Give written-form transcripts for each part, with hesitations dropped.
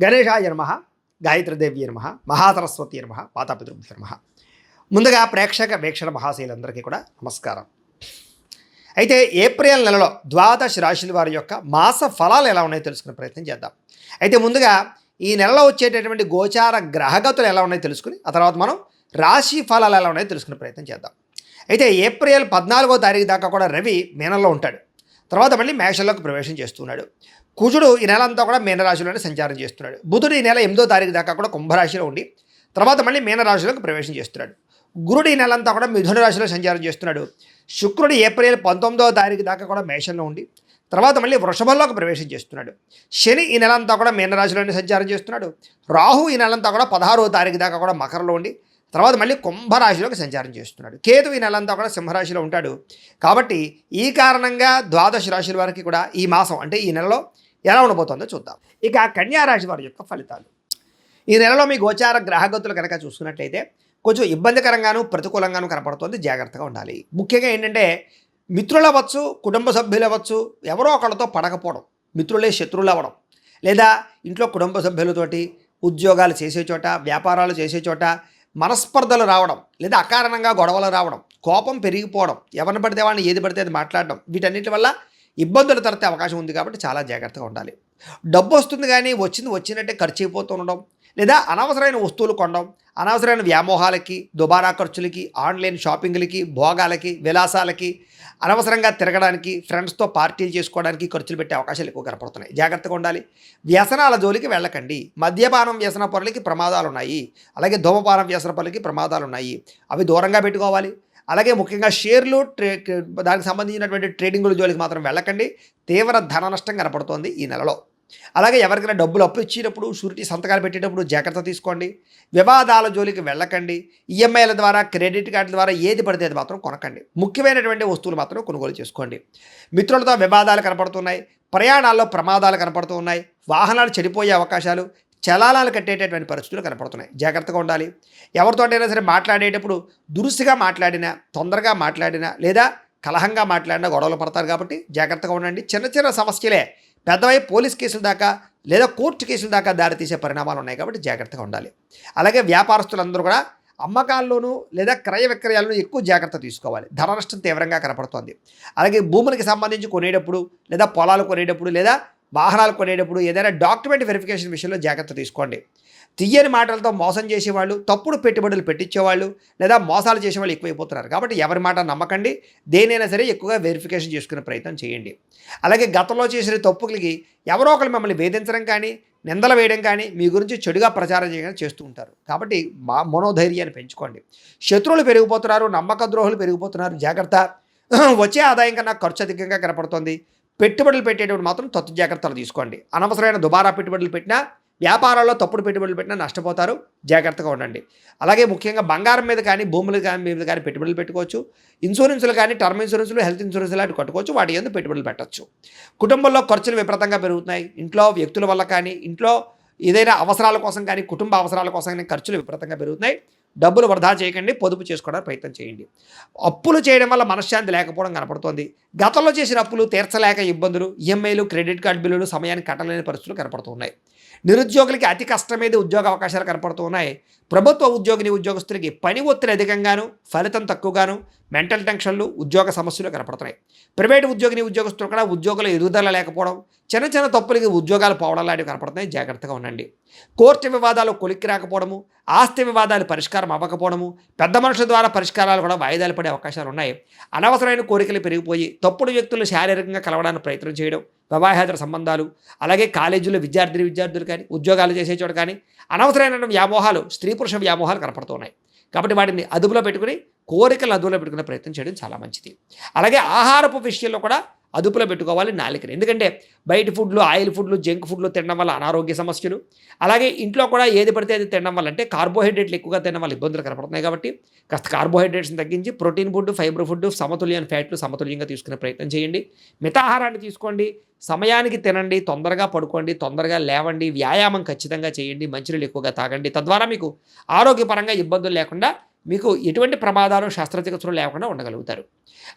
గణేశాయ నమః, గాయత్రీదేవి నమః, మహాసరస్వతి నమః, మాతాపితృభ్యో నమః. ముందుగా ప్రేక్షక వీక్షణ మహాశైలందరికీ కూడా నమస్కారం. అయితే ఏప్రిల్ నెలలో ద్వాదశ రాశుల వారి యొక్క మాస ఫలాలు ఎలా ఉన్నాయో తెలుసుకునే ప్రయత్నం చేద్దాం. అయితే ముందుగా ఈ నెలలో వచ్చేటటువంటి గోచార గ్రహగతులు ఎలా ఉన్నాయో తెలుసుకుని ఆ తర్వాత మనం రాశి ఫలాలు ఎలా ఉన్నాయో తెలుసుకునే ప్రయత్నం చేద్దాం. అయితే ఏప్రిల్ 14వ తారీఖు దాకా కూడా రవి మీనంలో ఉంటాడు. తర్వాత మళ్ళీ మేషంలోకి ప్రవేశం చేస్తున్నాడు. కుజుడు ఈ నెల అంతా కూడా మీనరాశిలోనే సంచారం చేస్తున్నాడు. బుధుడు ఈ నెల 8వ తారీఖు దాకా కూడా కుంభరాశిలో ఉండి తర్వాత మళ్ళీ మీనరాశిలోకి ప్రవేశం చేస్తున్నాడు. గురుడు ఈ నెల అంతా కూడా మిథున రాశిలో సంచారం చేస్తున్నాడు. శుక్రుడు ఏప్రిల్ 19వ తారీఖు దాకా కూడా మేషంలో ఉండి తర్వాత మళ్ళీ వృషభంలోకి ప్రవేశం చేస్తున్నాడు. శని ఈ నెల అంతా కూడా మీనరాశిలోనే సంచారం చేస్తున్నాడు. రాహు ఈ నెలంతా కూడా 16వ తారీఖు దాకా కూడా మకరంలో ఉండి తర్వాత మళ్ళీ కుంభరాశిలోకి సంచారం చేస్తున్నాడు. కేతు ఈ నెలంతా కూడా సింహరాశిలో ఉంటాడు. కాబట్టి ఈ కారణంగా ద్వాదశ రాశుల వారికి కూడా ఈ మాసం అంటే ఈ నెలలో ఎలా ఉండబోతుందో చూద్దాం. ఇక కన్యా రాశి వారి యొక్క ఫలితాలు. ఈ నెలలో మీ గోచార గ్రహగతులు కనుక చూసుకున్నట్లయితే కొంచెం ఇబ్బందికరంగాను ప్రతికూలంగాను కనపడుతుంది. జాగ్రత్తగా ఉండాలి. ముఖ్యంగా ఏంటంటే మిత్రులు అవ్వచ్చు, కుటుంబ సభ్యులు అవ్వచ్చు, ఎవరో ఒకళ్ళతో పడకపోవడం, మిత్రులే శత్రువులు అవ్వడం, లేదా ఇంట్లో కుటుంబ సభ్యులతోటి ఉద్యోగాలు చేసే చోట, వ్యాపారాలు చేసే చోట మనస్పర్ధలు రావడం, లేదా అకారణంగా గొడవలు రావడం, కోపం పెరిగిపోవడం, ఎవరిని పడితే వాళ్ళని ఏది పడితే అది మాట్లాడడం, వీటన్నిటి వల్ల ఇబ్బందులు తరతే అవకాశం ఉంది. కాబట్టి చాలా జాగ్రత్తగా ఉండాలి. డబ్బు వస్తుంది కానీ వచ్చినట్టే ఖర్చు అయిపోతూ ఉండడం, లేదా అనవసరమైన వస్తువులు కొనడం, అనవసరమైన వ్యామోహాలకి, దుబారా ఖర్చులకి, ఆన్లైన్ షాపింగ్లకి, భోగాలకి, విలాసాలకి, అనవసరంగా తిరగడానికి, ఫ్రెండ్స్తో పార్టీలు చేసుకోవడానికి ఖర్చులు పెట్టే అవకాశాలు ఎక్కువ కనపడుతున్నాయి. జాగ్రత్తగా ఉండాలి. వ్యసనాల జోలికి వెళ్ళకండి. మద్యపానం వ్యసన పరులకి ప్రమాదాలు ఉన్నాయి. అలాగే ధూమపానం వ్యసన పరులకి ప్రమాదాలు ఉన్నాయి. అవి దూరంగా పెట్టుకోవాలి. అలాగే ముఖ్యంగా షేర్లు దానికి సంబంధించినటువంటి ట్రేడింగుల జోలికి మాత్రం వెళ్ళకండి. తీవ్ర ధన నష్టం కనపడుతోంది ఈ నెలలో. అలాగే ఎవరికైనా డబ్బులు అప్పు ఇచ్చేటప్పుడు, షూరిటీ సంతకాలు పెట్టేటప్పుడు జాగ్రత్త తీసుకోండి. వివాదాల జోలికి వెళ్ళకండి. ఈఎంఐల ద్వారా, క్రెడిట్ కార్డుల ద్వారా ఏది పడితే అది మాత్రం కొనకండి. ముఖ్యమైనటువంటి వస్తువులు మాత్రం కొనుగోలు చేసుకోండి. మిత్రులతో వివాదాలు కనపడుతున్నాయి. ప్రయాణాల్లో ప్రమాదాలు కనపడుతూ ఉన్నాయి. వాహనాలు చెడిపోయే అవకాశాలు, చలానాలు కట్టేటటువంటి పరిస్థితులు కనపడుతున్నాయి. జాగ్రత్తగా ఉండాలి. ఎవరితోటైనా సరే మాట్లాడేటప్పుడు దురుసుగా మాట్లాడినా, తొందరగా మాట్లాడినా, లేదా కలహంగా మాట్లాడినా గొడవలు పడతారు. కాబట్టి జాగ్రత్తగా ఉండండి. చిన్న చిన్న సమస్యలే పెద్దవై పోలీస్ కేసుల దాకా లేదా కోర్టు కేసుల దాకా దారితీసే పరిణామాలు ఉన్నాయి. కాబట్టి జాగ్రత్తగా ఉండాలి. అలాగే వ్యాపారస్తులందరూ కూడా అమ్మకాల్లోనూ లేదా క్రయ విక్రయాలను ఎక్కువ జాగ్రత్త తీసుకోవాలి. ధన నష్టం తీవ్రంగా కనపడుతోంది. అలాగే భూములకి సంబంధించి కొనేటప్పుడు, లేదా పొలాలు కొనేటప్పుడు, లేదా వాహనాలు కొనేటప్పుడు ఏదైనా డాక్యుమెంట్ వెరిఫికేషన్ విషయంలో జాగ్రత్త తీసుకోండి. తీయని మాటలతో మోసం చేసేవాళ్ళు, తప్పుడు పెట్టుబడులు పెట్టించేవాళ్ళు, లేదా మోసాలు చేసేవాళ్ళు ఎక్కువైపోతున్నారు. కాబట్టి ఎవరి మాట నమ్మకండి. దేనైనా సరే ఎక్కువగా వెరిఫికేషన్ చేసుకునే ప్రయత్నం చేయండి. అలాగే గతంలో చేసిన తప్పులకి ఎవరో ఒకరు మిమ్మల్ని వేధించడం కానీ, నిందలు వేయడం కానీ, మీ గురించి చెడుగా ప్రచారం చేయడం చేస్తూ ఉంటారు. కాబట్టి మనోధైర్యాన్ని పెంచుకోండి. శత్రువులు పెరిగిపోతున్నారు, నమ్మక ద్రోహులు పెరిగిపోతున్నారు. జాగ్రత్త. వచ్చే ఆదాయం కన్నా ఖర్చు అధికంగా కనపడుతుంది. పెట్టుబడులు పెట్టేటప్పుడు మాత్రం తత్తు జాగ్రత్తలు తీసుకోండి. అనవసరమైన దుబారా పెట్టుబడులు పెట్టినా, వ్యాపారాల్లో తప్పుడు పెట్టుబడులు పెట్టినా నష్టపోతారు. జాగ్రత్తగా ఉండండి. అలాగే ముఖ్యంగా బంగారం మీద కానీ, భూములు మీద కానీ పెట్టుబడులు పెట్టుకోవచ్చు. ఇన్సూరెన్సులు కానీ, టర్మ్ ఇన్సూరెన్సులు, హెల్త్ ఇన్సూరెన్స్ లాంటివి కట్టుకోవచ్చు. వాటి యందు పెట్టుబడులు పెట్టచ్చు. కుటుంబంలో ఖర్చులు విపరీతంగా పెరుగుతున్నాయి. ఇంట్లో వ్యక్తుల వల్ల కానీ, ఇంట్లో ఏదైనా అవసరాల కోసం కానీ, కుటుంబ అవసరాల కోసం కానీ ఖర్చులు విపరీతంగా పెరుగుతున్నాయి. డబ్బులు వృధా చేయకండి. పొదుపు చేసుకోవడానికి ప్రయత్నం చేయండి. అప్పులు చేయడం వల్ల మనశ్శాంతి లేకపోవడం కనపడుతోంది. గతంలో చేసిన అప్పులు తీర్చలేక ఇబ్బందులు, ఈఎంఐలు, క్రెడిట్ కార్డు బిల్లులు సమయానికి కట్టలేని పరిస్థితులు కనపడుతున్నాయి. నిరుద్యోగులకి అతి కష్టమేది ఉద్యోగ అవకాశాలు కనపడుతూ ఉన్నాయి. ప్రభుత్వ ఉద్యోగస్తులకి పని ఒత్తిడి అధికంగాను, ఫలితం తక్కువగాను, మెంటల్ టెన్షన్లు, ఉద్యోగ సమస్యలు కనపడుతున్నాయి. ప్రైవేటు ఉద్యోగస్తులు కూడా ఉద్యోగుల ఎదుగుదల లేకపోవడం, చిన్న చిన్న తప్పులకి ఉద్యోగాలు పోవడం లాంటివి కనపడుతున్నాయి. జాగ్రత్తగా ఉండండి. కోర్టు వివాదాలు కొలిక్కి రాకపోవడము, ఆస్తి వివాదాలు పరిష్కారం అవ్వకపోవడము, పెద్ద మనుషుల ద్వారా పరిష్కారాలు కూడా వాయిదాలు పడే అవకాశాలు ఉన్నాయి. అనవసరమైన కోరికలు పెరిగిపోయి తప్పుడు వ్యక్తులు శారీరకంగా కలవడానికి ప్రయత్నం చేయడం, వివాహేతర సంబంధాలు, అలాగే కాలేజీలో విద్యార్థులు కానీ, ఉద్యోగాలు చేసే చోట కానీ అనవసరమైన వ్యామోహాలు, స్త్రీ పురుష వ్యామోహాలు కనపడుతున్నాయి. కాబట్టి వాటిని అదుపులో పెట్టుకుని, కోరికలను అదుపులో పెట్టుకునే ప్రయత్నం చేయడం చాలా మంచిది. అలాగే ఆహారపు విషయంలో కూడా అదుపులో పెట్టుకోవాలి నాలుకని. ఎందుకంటే బయట ఫుడ్లు, ఆయిల్ ఫుడ్లు, జంక్ ఫుడ్లు తినడం వల్ల అనారోగ్య సమస్యలు, అలాగే ఇంట్లో కూడా ఏది పడితే అది తినడం వల్ల అంటే కార్బోహైడ్రేట్లు ఎక్కువగా తినడం వల్ల ఇబ్బందులు కనపడుతున్నాయి. కాబట్టి కాస్త కార్బోహైడ్రేట్స్ని తగ్గించి ప్రోటీన్ ఫుడ్, ఫైబర్ ఫుడ్, సమతుల్యమైన ఫ్యాట్లు సమతుల్యంగా తీసుకునే ప్రయత్నం చేయండి. మితాహారాన్ని తీసుకోండి. సమయానికి తినండి. తొందరగా పడుకోండి. తొందరగా లేవండి. వ్యాయామం ఖచ్చితంగా చేయండి. మంచినీళ్ళు ఎక్కువగా తాగండి. తద్వారా మీకు ఆరోగ్యపరంగా ఇబ్బందులు లేకుండా, మీకు ఎటువంటి ప్రమాదాలు, శస్త్రచికిత్సలు లేకుండా ఉండగలుగుతారు.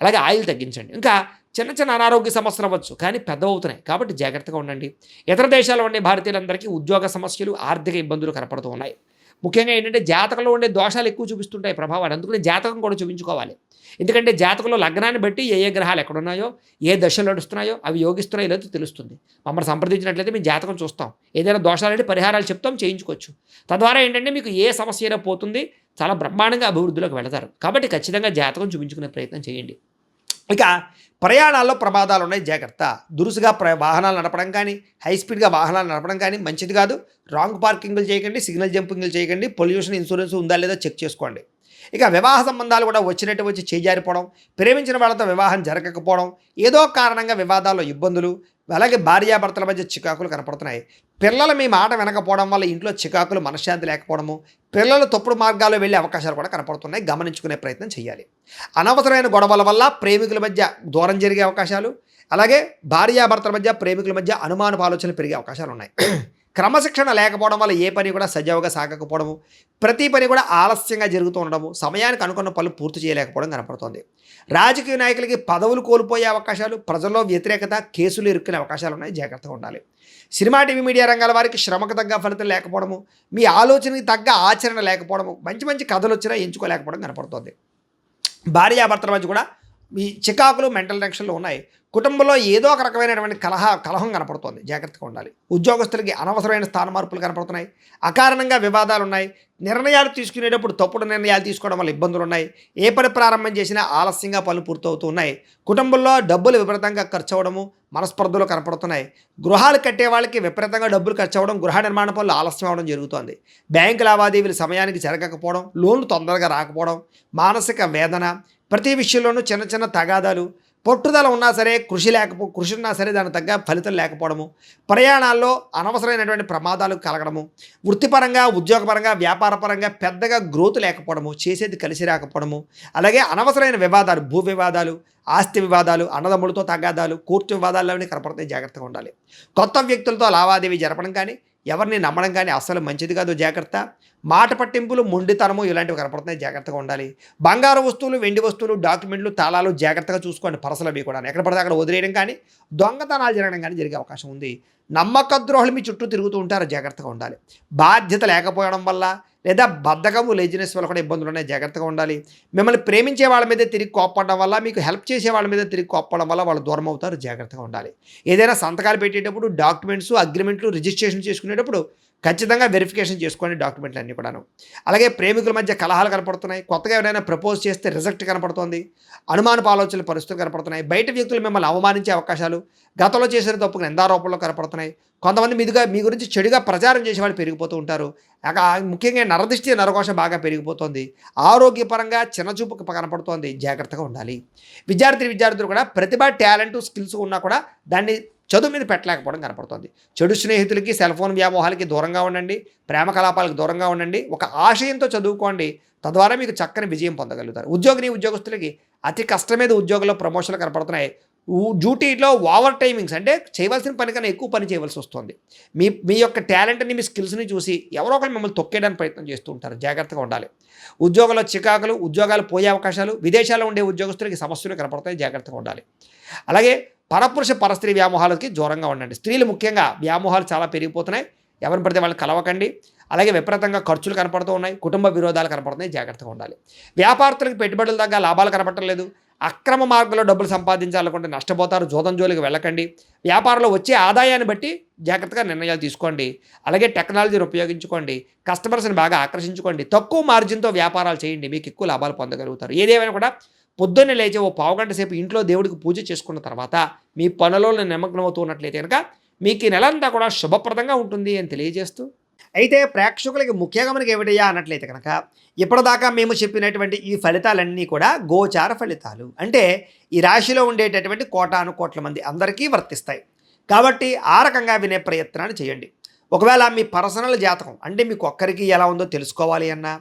అలాగే ఆయిల్ తగ్గించండి. ఇంకా చిన్న చిన్న అనారోగ్య సమస్యలు అవ్వచ్చు, కానీ పెద్దవవుతున్నాయి. కాబట్టి జాగ్రత్తగా ఉండండి. ఇతర దేశాల్లో ఉండే భారతీయులందరికీ ఉద్యోగ సమస్యలు, ఆర్థిక ఇబ్బందులు కనపడుతూ ఉన్నాయి. ముఖ్యంగా ఏంటంటే జాతకంలో ఉండే దోషాలు ఎక్కువ చూపిస్తుంటాయి ప్రభావాలు. అందుకని జాతకం కూడా చూపించుకోవాలి. ఎందుకంటే జాతకంలో లగ్నాన్ని బట్టి ఏ ఏ గ్రహాలు ఎక్కడున్నాయో, ఏ దశలు నడుస్తున్నాయో, అవి యోగిస్తున్నాయో లేదో తెలుస్తుంది. మమ్మల్ని సంప్రదించినట్లయితే మేము జాతకం చూస్తాం. ఏదైనా దోషాలంటే పరిహారాలు చెప్తాం, చేయించుకోవచ్చు. తద్వారా ఏంటంటే మీకు ఏ సమస్య అయినా పోతుంది, చాలా బ్రహ్మాండంగా అభివృద్ధిలోకి వెళతారు. కాబట్టి ఖచ్చితంగా జాతకం చూపించుకునే ప్రయత్నం చేయండి. ఇక ప్రయాణాల్లో ప్రమాదాలు ఉన్నాయి, జాగ్రత్త. దురుసుగా వాహనాలు నడపడం కానీ, హై స్పీడ్గా వాహనాలు నడపడం కానీ మంచిది కాదు. రాంగ్ పార్కింగ్లు చేయకండి, సిగ్నల్ జంపింగ్లు చేయకండి. పొల్యూషన్ ఇన్సూరెన్స్ ఉందా లేదా చెక్ చేసుకోండి. ఇక వివాహ సంబంధాలు కూడా వచ్చినట్టు వచ్చి చేజారిపోవడం, ప్రేమించిన వాళ్ళతో వివాహం జరగకపోవడం, ఏదో కారణంగా వివాదాల్లో ఇబ్బందులు, అలాగే భార్యాభర్తల మధ్య చికాకులు కనపడుతున్నాయి. పిల్లలు మీ మాట వినకపోవడం వల్ల ఇంట్లో చికాకులు, మనశ్శాంతి లేకపోవడము, పిల్లలు తప్పుడు మార్గాల్లో వెళ్ళే అవకాశాలు కూడా కనపడుతున్నాయి. గమనించుకునే ప్రయత్నం చేయాలి. అనవసరమైన గొడవల వల్ల ప్రేమికుల మధ్య దూరం జరిగే అవకాశాలు, అలాగే భార్యాభర్తల మధ్య, ప్రేమికుల మధ్య అనుమానపు ఆలోచనలు పెరిగే అవకాశాలు ఉన్నాయి. క్రమశిక్షణ లేకపోవడం వల్ల ఏ పని కూడా సజావుగా సాగకపోవడము, ప్రతి పని కూడా ఆలస్యంగా జరుగుతూ ఉండడము, సమయానికి అనుకున్న పనులు పూర్తి చేయలేకపోవడం కనపడుతోంది. రాజకీయ నాయకులకి పదవులు కోల్పోయే అవకాశాలు, ప్రజల్లో వ్యతిరేకత, కేసులు ఇరుక్కునే అవకాశాలు ఉన్నాయి. జాగ్రత్తగా ఉండాలి. సినిమా, టీవీ, మీడియా రంగాల వారికి శ్రమకు తగ్గ ఫలితం లేకపోవడము, మీ ఆలోచనకి తగ్గ ఆచరణ లేకపోవడము, మంచి మంచి కథలు వచ్చినా ఎంచుకోలేకపోవడం కనపడుతోంది. భార్యాభర్తల మధ్య కూడా ఈ చికాకులు, మెంటల్ టెన్షన్లు ఉన్నాయి. కుటుంబంలో ఏదో ఒక రకమైనటువంటి కలహం కనపడుతోంది. జాగ్రత్తగా ఉండాలి. ఉద్యోగస్తులకి అనవసరమైన స్థాన మార్పులు కనపడుతున్నాయి. అకారణంగా వివాదాలు ఉన్నాయి. నిర్ణయాలు తీసుకునేటప్పుడు తప్పుడు నిర్ణయాలు తీసుకోవడం వల్ల ఇబ్బందులు ఉన్నాయి. ఏ పని ప్రారంభం చేసినా ఆలస్యంగా పనులు పూర్తవుతూ ఉన్నాయి. కుటుంబంలో డబ్బులు విపరీతంగా ఖర్చు అవ్వడము, మనస్పర్ధలు కనపడుతున్నాయి. గృహాలు కట్టే వాళ్ళకి విపరీతంగా డబ్బులు ఖర్చు అవ్వడం, గృహ నిర్మాణ పనులు ఆలస్యం అవ్వడం జరుగుతోంది. బ్యాంకు లావాదేవీలు సమయానికి జరగకపోవడం, లోన్లు తొందరగా రాకపోవడం, మానసిక వేదన, ప్రతి విషయంలోనూ చిన్న చిన్న తగాదాలు, పట్టుదల ఉన్నా సరే కృషి ఉన్నా సరే దానికి తగ్గ ఫలితం లేకపోవడము, ప్రయాణాల్లో అనవసరమైనటువంటి ప్రమాదాలు కలగడము, వృత్తిపరంగా, ఉద్యోగపరంగా, వ్యాపారపరంగా పెద్దగా గ్రోత్ లేకపోవడము, చేసేది కలిసి రాకపోవడము, అలాగే అనవసరమైన వివాదాలు, భూ వివాదాలు, ఆస్తి వివాదాలు, అన్నదమ్ములతో తగాదాలు, కోర్టు వివాదాలు అన్నీ కనపడతాయి. జాగ్రత్తగా ఉండాలి. కొత్త వ్యక్తులతో లావాదేవీ జరపడం కానీ, ఎవరిని నమ్మడం కానీ అస్సలు మంచిది కాదు. జాగ్రత్త. మాట పట్టింపులు, మొండితనము ఇలాంటివి కనపడుతున్నాయి. జాగ్రత్తగా ఉండాలి. బంగారు వస్తువులు, వెండి వస్తువులు, డాక్యుమెంట్లు, తాళాలు జాగ్రత్తగా చూసుకోండి. పరసలు అవి కూడా ఎక్కడ పడితే అక్కడ వదిలేయడం కానీ, దొంగతనాలు జరగడం కానీ జరిగే అవకాశం ఉంది. నమ్మక ద్రోహులు మీ చుట్టూ తిరుగుతూ ఉంటారు. జాగ్రత్తగా ఉండాలి. బాధ్యత లేకపోవడం వల్ల లేదా బద్ధకము, లేజినెస్ వల్ల కూడా ఇబ్బందులు ఉన్నాయి. జాగ్రత్తగా ఉండాలి. మిమ్మల్ని ప్రేమించే వాళ్ళ మీద తిరిగి కోప్పడడం వల్ల, మీకు హెల్ప్ చేసే వాళ్ళ మీద తిరిగి కోప్పడం వల్ల వాళ్ళు దూరం అవుతారు. జాగ్రత్తగా ఉండాలి. ఏదైనా సంతకాలు పెట్టేటప్పుడు డాక్యుమెంట్స్, అగ్రిమెంట్లు, రిజిస్ట్రేషన్ చేసుకునేటప్పుడు ఖచ్చితంగా వెరిఫికేషన్ చేసుకోండి డాక్యుమెంట్లు అన్నీ కూడాను. అలాగే ప్రేమికుల మధ్య కలహాలు కనపడుతున్నాయి. కొత్తగా ఎవరైనా ప్రపోజ్ చేస్తే రిజెక్ట్ కనపడుతోంది. అనుమానపు ఆలోచనలు, పరిస్థితులు కనపడుతున్నాయి. బయట వ్యక్తులు మిమ్మల్ని అవమానించే అవకాశాలు, గతంలో చేసిన తప్పుకు నిందారోపణలు కనపడుతున్నాయి. కొంతమంది మీ గురించి చెడుగా ప్రచారం చేసేవాళ్ళు పెరిగిపోతూ ఉంటారు. ముఖ్యంగా నరదిష్టి, నరకోశ బాగా పెరిగిపోతుంది. ఆరోగ్యపరంగా చిన్నచూపు కనపడుతోంది. జాగ్రత్తగా ఉండాలి. విద్యార్థులు కూడా ప్రతిభ, టాలెంట్, స్కిల్స్ ఉన్నా కూడా దాన్ని చదువు మీద పెట్టలేకపోవడం కనపడుతుంది. చెడు స్నేహితులకి, సెల్ ఫోన్ వ్యామోహాలకి దూరంగా ఉండండి. ప్రేమ కలాపాలకు దూరంగా ఉండండి. ఒక ఆశయంతో చదువుకోండి. తద్వారా మీకు చక్కని విజయం పొందగలుగుతారు. ఉద్యోగస్తులకి అతి కష్టం మీద ఉద్యోగంలో ప్రమోషన్లు కనపడుతున్నాయి. డ్యూటీలో ఓవర్ టైమింగ్స్, అంటే చేయవలసిన పని కన్నా ఎక్కువ పని చేయవలసి వస్తుంది. మీ యొక్క టాలెంట్ని, మీ స్కిల్స్ని చూసి ఎవరో ఒకరు మిమ్మల్ని తొక్కేయడానికి ప్రయత్నం చేస్తూ ఉంటారు. జాగ్రత్తగా ఉండాలి. ఉద్యోగంలో చికాకులు, ఉద్యోగాలు పోయే అవకాశాలు, విదేశాల్లో ఉండే ఉద్యోగస్తులకి సమస్యలు కనపడతాయి. జాగ్రత్తగా ఉండాలి. అలాగే పరపురుష, పరస్త్రీ వ్యామోహాలకి దూరంగా ఉండండి. స్త్రీలు ముఖ్యంగా వ్యామోహాలు చాలా పెరిగిపోతున్నాయి. ఎవరిని పడితే వాళ్ళని కలవకండి. అలాగే విపరీతంగా ఖర్చులు కనపడుతూ ఉన్నాయి. కుటుంబ విరోధాలు కనపడుతున్నాయి. జాగ్రత్తగా ఉండాలి. వ్యాపారస్తులకు పెట్టుబడులు తగ్గ లాభాలు కనపడటం లేదు. అక్రమ మార్గంలో డబ్బులు సంపాదించాలనుకుంటే నష్టపోతారు. జోదం జోలికి వెళ్ళకండి. వ్యాపారంలో వచ్చే ఆదాయాన్ని బట్టి జాగ్రత్తగా నిర్ణయాలు తీసుకోండి. అలాగే టెక్నాలజీని ఉపయోగించుకోండి. కస్టమర్స్ని బాగా ఆకర్షించుకోండి. తక్కువ మార్జిన్తో వ్యాపారాలు చేయండి. మీకు ఎక్కువ లాభాలు పొందగలుగుతారు. ఏదేమైనా కూడా పొద్దున్నే లేచి ఓ పావుగంట సేపు ఇంట్లో దేవుడికి పూజ చేసుకున్న తర్వాత మీ పనులలో నిమగ్నమవుతూ ఉన్నట్లయితే కనుక మీకు ఈ నెలంతా కూడా శుభప్రదంగా ఉంటుంది అని తెలియజేస్తూ, అయితే ప్రేక్షకులకి ముఖ్యంగా మనకి ఏమిటయ్యా అన్నట్లయితే కనుక, ఇప్పటిదాకా మేము చెప్పినటువంటి ఈ ఫలితాలన్నీ కూడా గోచార ఫలితాలు. అంటే ఈ రాశిలో ఉండేటటువంటి కోటాను కోట్ల మంది అందరికీ వర్తిస్తాయి. కాబట్టి ఆ రకంగా వినే ప్రయత్నాన్ని చేయండి. ఒకవేళ మీ పర్సనల్ జాతకం, అంటే మీకు ఒక్కరికి ఎలా ఉందో తెలుసుకోవాలి అన్నా,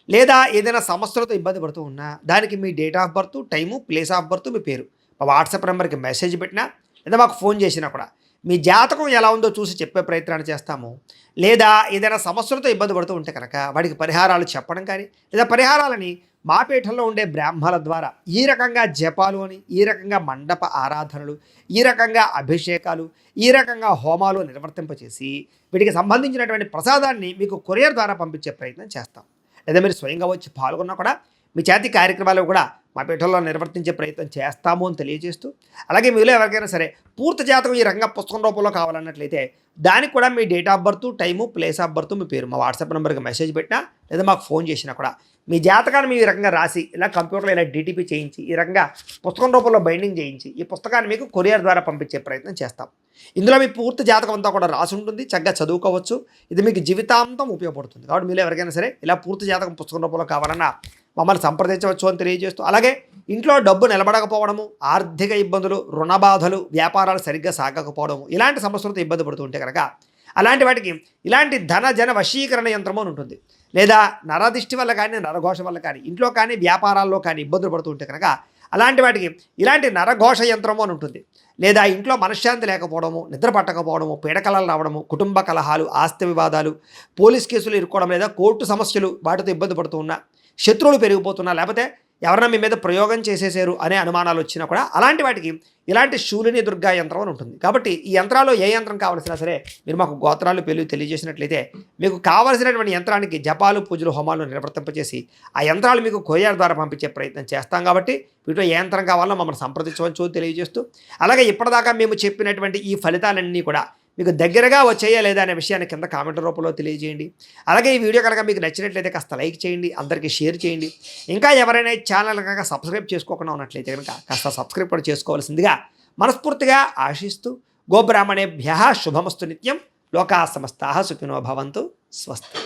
లేదా ఏదైనా సమస్యలతో ఇబ్బంది పడుతూ ఉన్నా, దానికి మీ date of birth, time, place of birth, మీ పేరు మా వాట్సాప్ నెంబర్కి మెసేజ్ పెట్టినా, లేదా మాకు ఫోన్ చేసినా కూడా మీ జాతకం ఎలా ఉందో చూసి చెప్పే ప్రయత్నాన్ని చేస్తాము. లేదా ఏదైనా సమస్యలతో ఇబ్బంది పడుతూ ఉంటే కనుక వాడికి పరిహారాలు చెప్పడం కానీ, లేదా పరిహారాలని మా పీఠంలో ఉండే బ్రాహ్మణుల ద్వారా ఈ రకంగా జపాలు అని, ఈ రకంగా మండప ఆరాధనలు, ఈ రకంగా అభిషేకాలు, ఈ రకంగా హోమాలు నిర్వర్తింపచేసి వీటికి సంబంధించినటువంటి ప్రసాదాన్ని మీకు కొరియర్ ద్వారా పంపించే ప్రయత్నం చేస్తాం. లేదా మీరు స్వయంగా వచ్చి పాల్గొన్నా కూడా మీ చేతి కార్యక్రమాలు కూడా మా పీఠంలో నిర్వర్తించే ప్రయత్నం చేస్తాము అని తెలియజేస్తూ, అలాగే మీలో ఎవరికైనా సరే పూర్తి జాతకం ఈ రకంగా పుస్తకం రూపంలో కావాలన్నట్లయితే దానికి కూడా మీ date of birth, time, place of birth, మీ పేరు మా వాట్సాప్ నెంబర్కి మెసేజ్ పెట్టినా లేదా మాకు ఫోన్ చేసినా కూడా మీ జాతకాన్ని మేము ఈ రకంగా రాసి ఇలా కంప్యూటర్లో ఇలా డీటీపీ చేయించి ఈ రకంగా పుస్తకం రూపంలో బైండింగ్ చేయించి ఈ పుస్తకాన్ని మీకు కొరియర్ ద్వారా పంపించే ప్రయత్నం చేస్తాం. ఇందులో మీ పూర్తి జాతకం అంతా కూడా రాసి ఉంటుంది, చక్కగా చదువుకోవచ్చు. ఇది మీకు జీవితాంతం ఉపయోగపడుతుంది. కాబట్టి మీరు ఎవరికైనా సరే ఇలా పూర్తి జాతకం పుస్తకం రూపంలో కావాలన్నా మమ్మల్ని సంప్రదించవచ్చు అని తెలియజేస్తూ, అలాగే ఇంట్లో డబ్బు నిలబడకపోవడము, ఆర్థిక ఇబ్బందులు, రుణ బాధలు, వ్యాపారాలు సరిగ్గా సాగకపోవడము, ఇలాంటి సమస్యలతో ఇబ్బంది పడుతూ ఉంటే కనుక అలాంటి వాటికి ఇలాంటి ధన జన వశీకరణ యంత్రము అని ఉంటుంది. లేదా నరదిష్టి వల్ల కానీ, నరఘోష వల్ల కానీ, ఇంట్లో కానీ వ్యాపారాల్లో కానీ ఇబ్బందులు పడుతూ ఉంటే కనుక అలాంటి వాటికి ఇలాంటి నరఘోష యంత్రము అని ఉంటుంది. లేదా ఇంట్లో మనశ్శాంతి లేకపోవడము, నిద్ర పట్టకపోవడము, పీడకలలు రావడము, కుటుంబ కలహాలు, ఆస్తి వివాదాలు, పోలీస్ కేసులు ఇరుక్కోవడం, లేదా కోర్టు సమస్యలు వాటితో ఇబ్బంది పడుతూ ఉన్నా, శత్రువులు పెరిగిపోతున్నా, లేకపోతే ఎవరన్నా మీ మీద ప్రయోగం చేసేసారు అనే అనుమానాలు వచ్చినా కూడా అలాంటి వాటికి ఇలాంటి శూలిని దుర్గా యంత్రం అని ఉంటుంది. కాబట్టి ఈ యంత్రాల్లో ఏ యంత్రం కావాల్సినా సరే మీరు మాకు గోత్రాలు పేర్లు తెలియజేసినట్లయితే మీకు కావాల్సినటువంటి యంత్రానికి జపాలు, పూజలు, హోమాలు నిర్వర్తింపచేసి ఆ యంత్రాలు మీకు కొరియర్ ద్వారా పంపించే ప్రయత్నం చేస్తాం. కాబట్టి వీటిలో ఏ యంత్రం కావాలో మమ్మల్ని సంప్రదించవచ్చు తెలియజేస్తూ, అలాగే ఇప్పటిదాకా మేము చెప్పినటువంటి ఈ ఫలితాలన్నీ కూడా మీకు దగ్గరగా వచ్చేయా లేదా అనే విషయాన్ని కింద కామెంట్ రూపంలో తెలియజేయండి. అలాగే ఈ వీడియో కనుక మీకు నచ్చినట్లయితే కాస్త లైక్ చేయండి, అందరికీ షేర్ చేయండి. ఇంకా ఎవరైనా ఈ ఛానల్ కనుక సబ్స్క్రైబ్ చేసుకోకుండా ఉన్నట్లయితే కనుక కాస్త సబ్స్క్రైబ్ కూడా చేసుకోవాల్సిందిగా మనస్ఫూర్తిగా ఆశిస్తూ, గోబ్రాహ్మణేభ్యః శుభమస్తు నిత్యం, లోకా సమస్తాః సుఖినో భవంతు, స్వస్తి.